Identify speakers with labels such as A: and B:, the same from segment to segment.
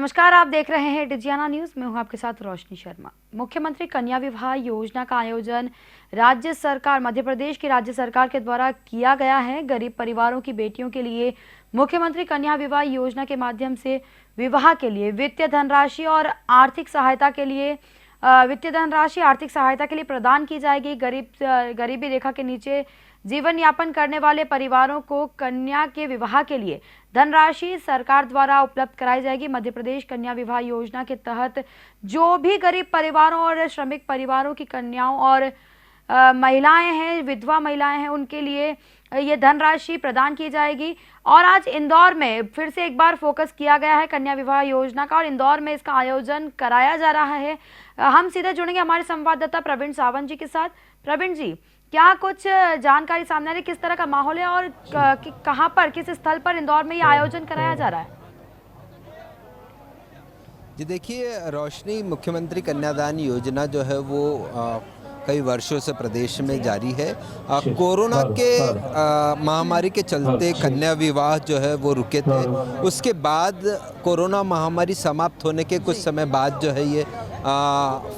A: नमस्कार, आप देख रहे हैं डिजियाना न्यूज। मैं हूं आपके साथ रोशनी शर्मा। मुख्यमंत्री कन्या विवाह योजना का आयोजन राज्य सरकार, मध्य प्रदेश की राज्य सरकार के द्वारा किया गया है। गरीब परिवारों की बेटियों के लिए मुख्यमंत्री कन्या विवाह योजना के माध्यम से विवाह के लिए वित्तीय धनराशि और आर्थिक सहायता के लिए प्रदान की जाएगी। गरीबी रेखा के नीचे जीवन यापन करने वाले परिवारों को कन्या के विवाह के लिए धनराशि सरकार द्वारा उपलब्ध कराई जाएगी। मध्य प्रदेश कन्या विवाह योजना के तहत जो भी गरीब परिवारों और श्रमिक परिवारों की कन्याओं और महिलाएं हैं, विधवा महिलाएं हैं, उनके लिए ये धनराशि प्रदान की जाएगी। और आज इंदौर में फिर से एक बार फोकस किया गया है कन्या विवाह योजना का और इंदौर में इसका आयोजन कराया जा रहा है। हम सीधे जुड़ेंगे हमारे संवाददाता प्रवीण सावंत जी के साथ। प्रवीण जी, क्या कुछ जानकारी सामने आ रही, किस तरह का माहौल है और कहां पर, किस स्थल पर इंदौर में ये आयोजन कराया जा रहा है?
B: जी देखिए रोशनी, मुख्यमंत्री कन्यादान योजना जो है वो कई वर्षों से प्रदेश में जारी है। कोरोना के महामारी के चलते कन्या विवाह जो है वो रुके थे। उसके बाद कोरोना महामारी समाप्त होने के कुछ समय बाद जो है ये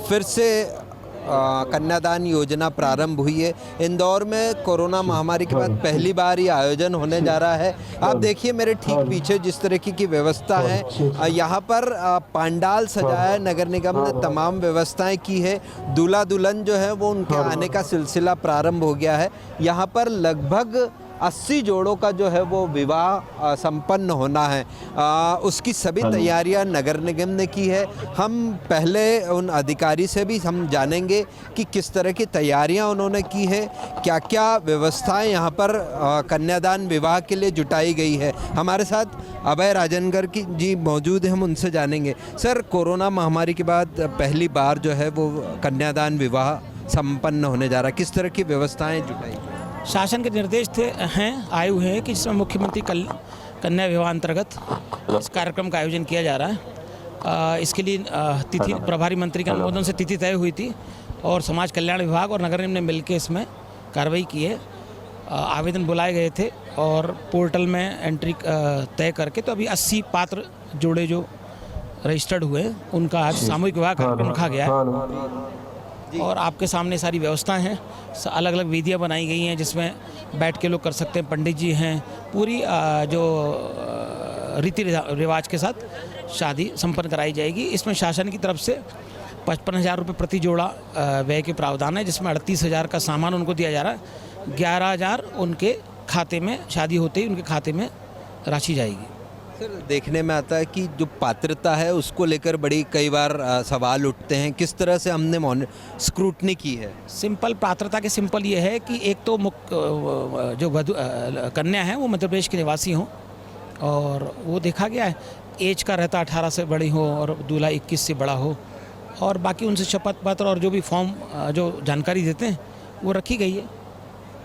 B: फिर से कन्यादान योजना प्रारंभ हुई है। इंदौर में कोरोना महामारी के बाद पहली बार ये आयोजन होने जा रहा है। आप देखिए मेरे ठीक पीछे जिस तरीके की व्यवस्था है, यहाँ पर पंडाल सजाया है। नगर निगम ने तमाम व्यवस्थाएं की है। दूल्हा दुल्हन जो है वो उनके आने का सिलसिला प्रारंभ हो गया है। यहाँ पर लगभग 80 जोड़ों का जो है वो विवाह संपन्न होना है। उसकी सभी तैयारियां नगर निगम ने की है। हम पहले उन अधिकारी से भी हम जानेंगे कि किस तरह की तैयारियां उन्होंने की है, क्या क्या व्यवस्थाएं यहाँ पर कन्यादान विवाह के लिए जुटाई गई है। हमारे साथ अभय राजनगर की जी मौजूद हैं, हम उनसे जानेंगे। सर, कोरोना महामारी के बाद पहली बार जो है वो कन्यादान विवाह संपन्न होने जा रहा है, किस तरह की व्यवस्थाएँ जुटाई?
C: शासन के निर्देश आए हुए हैं कि जिसमें मुख्यमंत्री कन्या विवाह अंतर्गत इस कार्यक्रम का आयोजन किया जा रहा है। इसके लिए तिथि प्रभारी मंत्री के अनुमोदन से तिथि तय हुई थी और समाज कल्याण विभाग और नगर निगम ने मिलकर इसमें कार्रवाई की है। आवेदन बुलाए गए थे और पोर्टल में एंट्री तय करके तो अभी 80 पात्र जोड़े जो रजिस्टर्ड हुए उनका आज सामूहिक विवाह कार्यक्रम रखा गया है। और आपके सामने सारी व्यवस्थाएं हैं, अलग अलग विधियां बनाई गई हैं जिसमें बैठ के लोग कर सकते हैं। पंडित जी हैं, पूरी जो रीति रिवाज के साथ शादी संपन्न कराई जाएगी। इसमें शासन की तरफ से 55,000 रुपये प्रति जोड़ा व्यय के प्रावधान है, जिसमें 38,000 का सामान उनको दिया जा रहा है। 11,000 उनके खाते में, शादी होते ही उनके खाते में राशि जाएगी।
B: सर, देखने में आता है कि जो पात्रता है उसको लेकर बड़ी कई बार सवाल उठते हैं, किस तरह से हमने स्क्रूटनी की है?
C: सिंपल पात्रता के सिंपल ये है कि एक तो जो कन्या है वो मध्य प्रदेश के निवासी हों और वो देखा गया है एज का रहता 18 से बड़ी हो और दूल्हा 21 से बड़ा हो, और बाकी उनसे शपथ पत्र और जो भी फॉर्म जो जानकारी देते हैं वो रखी गई है।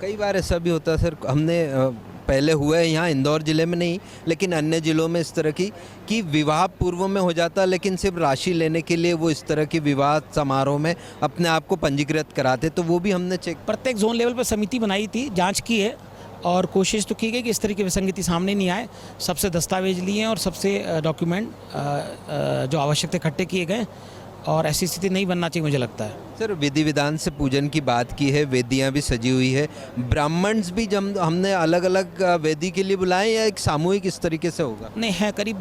B: कई बार ऐसा भी होता है सर, हमने पहले हुआ है यहाँ इंदौर ज़िले में नहीं लेकिन अन्य ज़िलों में इस तरह की कि विवाह पूर्व में हो जाता, लेकिन सिर्फ राशि लेने के लिए वो इस तरह की विवाह समारोह में अपने आप को पंजीकृत कराते, तो वो भी हमने चेक।
C: प्रत्येक जोन लेवल पर समिति बनाई थी, जांच की है और कोशिश तो की गई कि इस तरह की विसंगति सामने नहीं आए। सबसे दस्तावेज लिए हैं और सबसे डॉक्यूमेंट जो आवश्यक थे इकट्ठे किए गए और ऐसी स्थिति नहीं बनना चाहिए मुझे लगता है।
B: सर, विधि विधान से पूजन की बात की है, वेदियां भी सजी हुई है, ब्राह्मण्स भी जब हमने अलग अलग वेदी के लिए बुलाए या एक सामूहिक इस तरीके से होगा?
C: नहीं है, करीब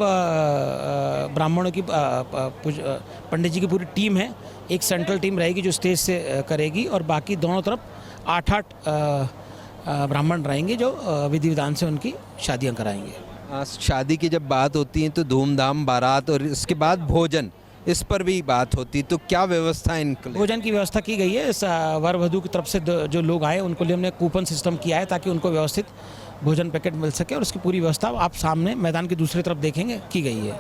C: ब्राह्मणों की पंडित जी की पूरी टीम है। एक सेंट्रल टीम रहेगी जो स्टेज से करेगी और बाकी दोनों तरफ 8-8 ब्राह्मण रहेंगे जो विधि विधान से उनकी शादियाँ कराएंगे।
B: शादी की जब बात होती है तो धूमधाम बारात और इसके बाद भोजन, इस पर भी बात होती, तो क्या व्यवस्था है?
C: भोजन की व्यवस्था की गई है। वर वधू की तरफ से जो लोग आए उनको लिए हमने कूपन सिस्टम किया है ताकि उनको व्यवस्थित भोजन पैकेट मिल सके और उसकी पूरी व्यवस्था आप सामने मैदान की दूसरी तरफ देखेंगे की गई है।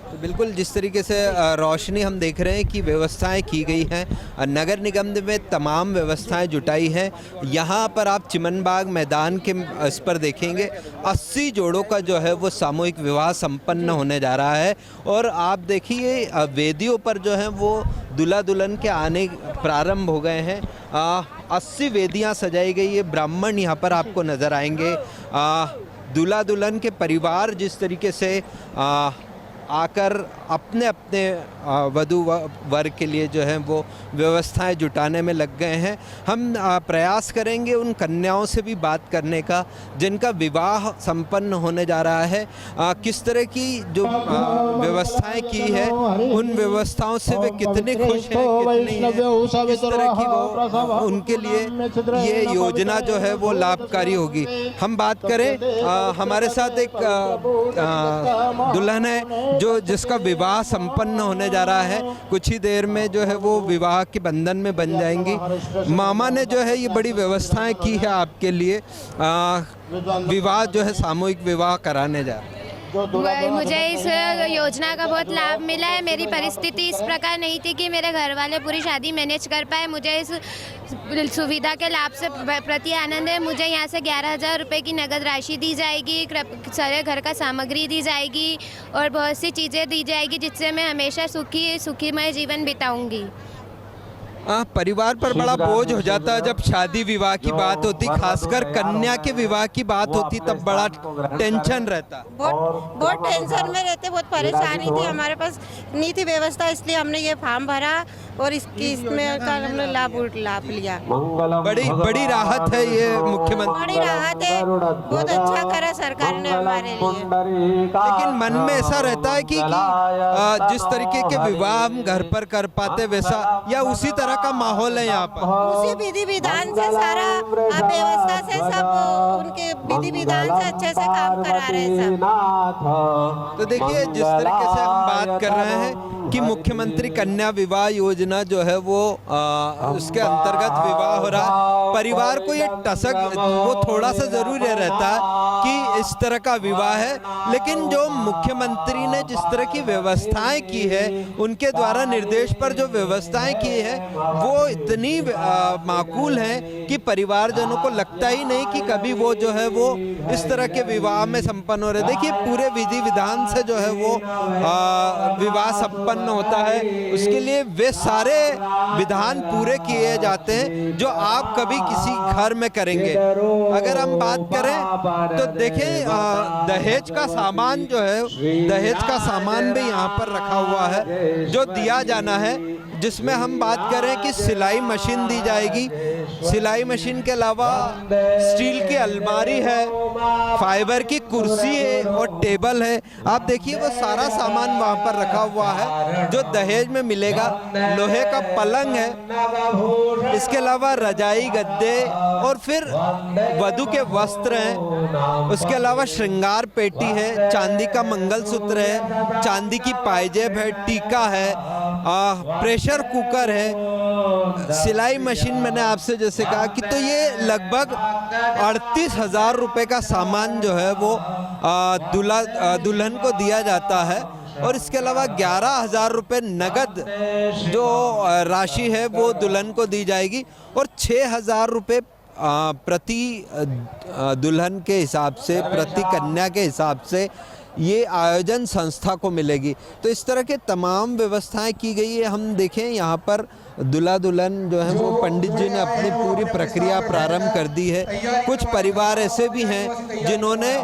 B: तो बिल्कुल जिस तरीके से रोशनी हम देख रहे हैं कि व्यवस्थाएं की गई हैं, नगर निगम में तमाम व्यवस्थाएं जुटाई हैं। यहाँ पर आप चिमनबाग मैदान के इस पर देखेंगे 80 जोड़ों का जो है वो सामूहिक विवाह संपन्न होने जा रहा है। और आप देखिए वेदियों पर जो है वो दूल्हा दुल्हन के आने प्रारंभ हो गए हैं। 80 वेदियाँ सजाई गई है, ब्राह्मण यहाँ पर आपको नज़र आएंगे। दूल्हा दुल्हन के परिवार जिस तरीके से आकर अपने अपने वधू वर्ग के लिए जो है वो व्यवस्थाएं जुटाने में लग गए हैं। हम प्रयास करेंगे उन कन्याओं से भी बात करने का जिनका विवाह संपन्न होने जा रहा है, किस तरह की जो व्यवस्थाएं की है उन व्यवस्थाओं से वे कितने खुश हैं, किस तरह की वो उनके लिए ये योजना जो है वो लाभकारी होगी। हम बात करें, हमारे साथ एक दुल्हन है जो जिसका विवाह संपन्न होने जा रहा है, कुछ ही देर में जो है वो विवाह के बंधन में बन जाएंगी। मामा ने जो है ये बड़ी व्यवस्थाएं की है आपके लिए, विवाह जो है सामूहिक विवाह कराने जा रहे हैं।
D: मुझे इस योजना का बहुत लाभ मिला है। मेरी परिस्थिति इस प्रकार नहीं थी कि मेरे घर वाले पूरी शादी मैनेज कर पाए। मुझे इस सुविधा के लाभ से प्रति आनंद है। मुझे यहाँ से 11,000 रुपये की नगद राशि दी जाएगी, सारे घर का सामग्री दी जाएगी और बहुत सी चीज़ें दी जाएगी जिससे मैं हमेशा सुखीमय जीवन बिताऊंगी।
B: परिवार पर बड़ा बोझ हो जाता है जब शादी विवाह की बात होती, खासकर कन्या के विवाह की बात होती तब बड़ा टेंशन रहता।
E: बहुत टेंशन में रहते, बहुत परेशानी थी, हमारे पास नहीं थी व्यवस्था, इसलिए हमने ये फॉर्म भरा और इसमें हमने लाभ लिया।
B: बड़ी राहत है ये मुख्यमंत्री,
E: बड़ी राहत है, बहुत अच्छा करा सरकार ने हमारे लिए।
B: लेकिन मन में ऐसा रहता है कि जिस तरीके के विवाह हम घर पर कर पाते वैसा या उसी तरह का माहौल है यहाँ पर,
E: उसी विधि विधान से सारा व्यवस्था से सब उनके विधि विधान से अच्छे से काम करा रहे हैं सब।
B: तो देखिए जिस तरीके से हम बात कर रहे हैं कि मुख्यमंत्री कन्या विवाह योजना जो है वो उसके अंतर्गत विवाह हो रहा है। परिवार को ये टसक वो थोड़ा सा जरूर रहता है कि इस तरह का विवाह है, लेकिन जो मुख्यमंत्री ने जिस तरह की व्यवस्थाएं की है, उनके द्वारा निर्देश पर जो व्यवस्थाएं की है वो इतनी माकूल हैं कि परिवारजनों को लगता ही नहीं कि कभी वो जो है वो इस तरह के विवाह में संपन्न हो रहे। देखिए पूरे विधि विधान से जो है वो विवाह संपन्न होता है, उसके लिए वे सारे विधान पूरे किए जाते हैं जो आप कभी किसी घर में करेंगे। अगर हम बात करें तो देखें दहेज का सामान जो है, दहेज का सामान भी यहाँ पर रखा हुआ है जो दिया जाना है, जिसमें हम बात करें कि सिलाई मशीन दी जाएगी। सिलाई मशीन के अलावा स्टील की अलमारी है, फाइबर की कुर्सी है और टेबल है। आप देखिए वो सारा सामान वहाँ पर रखा हुआ है जो दहेज में मिलेगा। लोहे का पलंग है, इसके अलावा रजाई गद्दे और फिर वधू के वस्त्र हैं, उसके अलावा श्रृंगार पेटी है, चांदी का मंगलसूत्र है, चांदी की पायजेब है, टीका है, प्रेशर कुकर है, सिलाई मशीन। मैंने आपसे जैसे कहा कि तो ये लगभग 38,000 रुपये का सामान जो है वो दुल्हन को दिया जाता है और इसके अलावा 11,000 रुपये नगद जो राशि है वो दुल्हन को दी जाएगी और 6,000 रुपये प्रति दुल्हन के हिसाब से, प्रति कन्या के हिसाब से ये आयोजन संस्था को मिलेगी। तो इस तरह के तमाम व्यवस्थाएं की गई है। हम देखें यहाँ पर दूल्हा दुल्हन जो है वो पंडित जी ने अपनी पूरी प्रक्रिया प्रारंभ कर दी है। कुछ परिवार ऐसे भी हैं जिन्होंने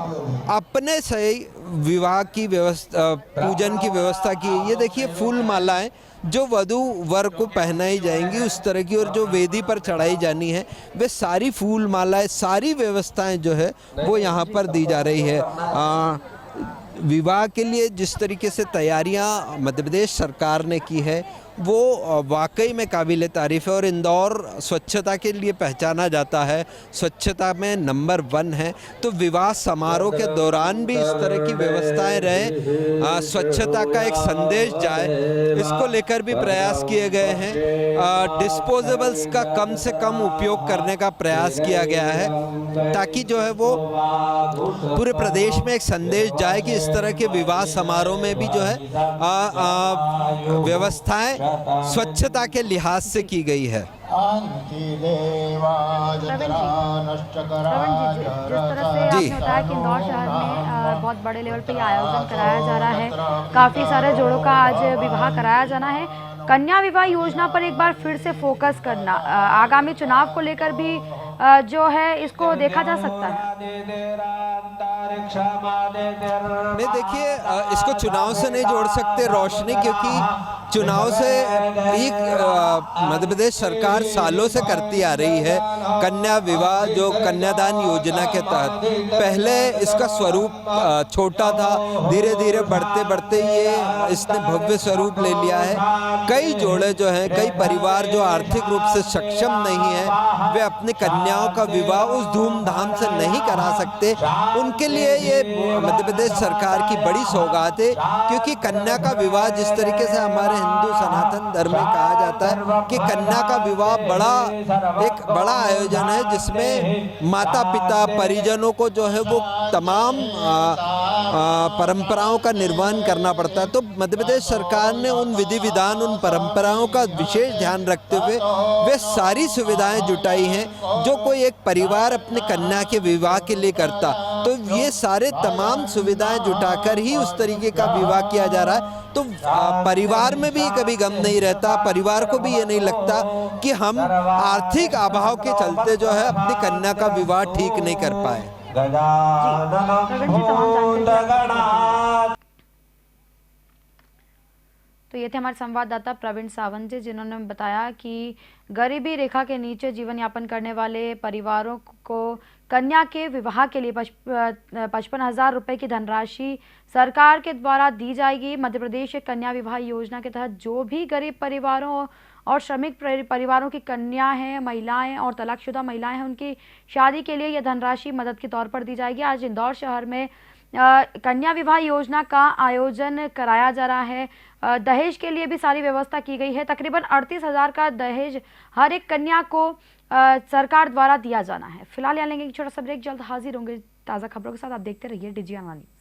B: अपने से विवाह की व्यवस्था, पूजन की व्यवस्था की। ये देखिए फूल मालाएं जो वधू वर को पहनाई जाएंगी उस तरह की, और जो वेदी पर चढ़ाई जानी है वे सारी फूल मालाएं, सारी व्यवस्थाएं जो है वो यहाँ पर दी जा रही है। विवाह के लिए जिस तरीके से तैयारियां मध्य प्रदेश सरकार ने की है वो वाकई में काबिल तारीफ़ है और इंदौर स्वच्छता के लिए पहचाना जाता है, स्वच्छता में नंबर 1 है। तो विवाह समारोह के दौरान भी इस तरह की व्यवस्थाएं रहे, स्वच्छता का एक संदेश जाए, इसको लेकर भी प्रयास किए गए हैं। डिस्पोजेबल्स का कम से कम उपयोग करने का प्रयास किया गया है ताकि जो है वो पूरे प्रदेश में एक संदेश जाए कि इस तरह के विवाह समारोह में भी जो है व्यवस्थाएं स्वच्छता के लिहाज से की गई है।
A: प्रवीण जी, जिस तरह से आपने बताया कि इंदौर शहर में बहुत बड़े लेवल पे आयोजन कराया जा रहा है, काफ़ी सारे जोड़ों का आज विवाह कराया जाना है। कन्या विवाह योजना पर एक बार फिर से फोकस करना, आगामी चुनाव को लेकर भी जो है इसको देखा जा सकता है।
B: नहीं, देखिए इसको चुनाव से नहीं जोड़ सकते रोशनी, क्योंकि चुनाव से भी मध्य प्रदेश सरकार सालों से करती आ रही है। कन्या विवाह जो कन्यादान योजना के तहत पहले इसका स्वरूप छोटा था, धीरे धीरे बढ़ते बढ़ते ये इसने भव्य स्वरूप ले लिया है। कई जोड़े जो हैं, कई परिवार जो आर्थिक रूप से सक्षम नहीं है, वे अपनी कन्याओं का विवाह उस धूमधाम से नहीं करा सकते। उनके लिए ये मध्य प्रदेश सरकार की बड़ी सौगात है, क्योंकि कन्या का विवाह जिस तरीके से हमारे हिंदू सनातन धर्म में कहा जाता है कि कन्या का विवाह एक बड़ा आयोजन है, जिसमें माता पिता परिजनों को जो है वो तमाम परंपराओं का निर्वहन करना पड़ता है। तो मध्य प्रदेश सरकार ने उन विधि विधान, उन परंपराओं का विशेष ध्यान रखते हुए वे सारी सुविधाएं जुटाई हैं जो कोई एक परिवार अपने कन्या के विवाह के लिए करता। तो ये सारे तमाम सुविधाएं जुटाकर ही उस तरीके का विवाह किया जा रहा है। तो परिवार में भी कभी गम नहीं रहता, परिवार को भी ये नहीं लगता कि हम आर्थिक अभाव के चलते जो है अपनी कन्या का विवाह ठीक नहीं कर पाए।
A: तो ये थे हमारे संवाददाता प्रवीण सावंत जी, जिन्होंने बताया कि गरीबी रेखा के नीचे जीवन यापन करने वाले परिवारों को कन्या के विवाह के लिए 55,000 रुपये की धनराशि सरकार के द्वारा दी जाएगी। मध्य प्रदेश कन्या विवाह योजना के तहत जो भी गरीब परिवारों और श्रमिक परिवारों की कन्या हैं, महिलाएं और तलाकशुदा महिलाएं हैं, उनकी शादी के लिए यह धनराशि मदद के तौर पर दी जाएगी। आज इंदौर शहर में कन्या विवाह योजना का आयोजन कराया जा रहा है। दहेज के लिए भी सारी व्यवस्था की गई है। तकरीबन 38,000 का दहेज हर एक कन्या को सरकार द्वारा दिया जाना है। फिलहाल यहाँ लेंगे एक छोटा सा ब्रेक, जल्द हाजिर होंगे ताज़ा खबरों के साथ। आप देखते रहिए DGNY न्यूज़।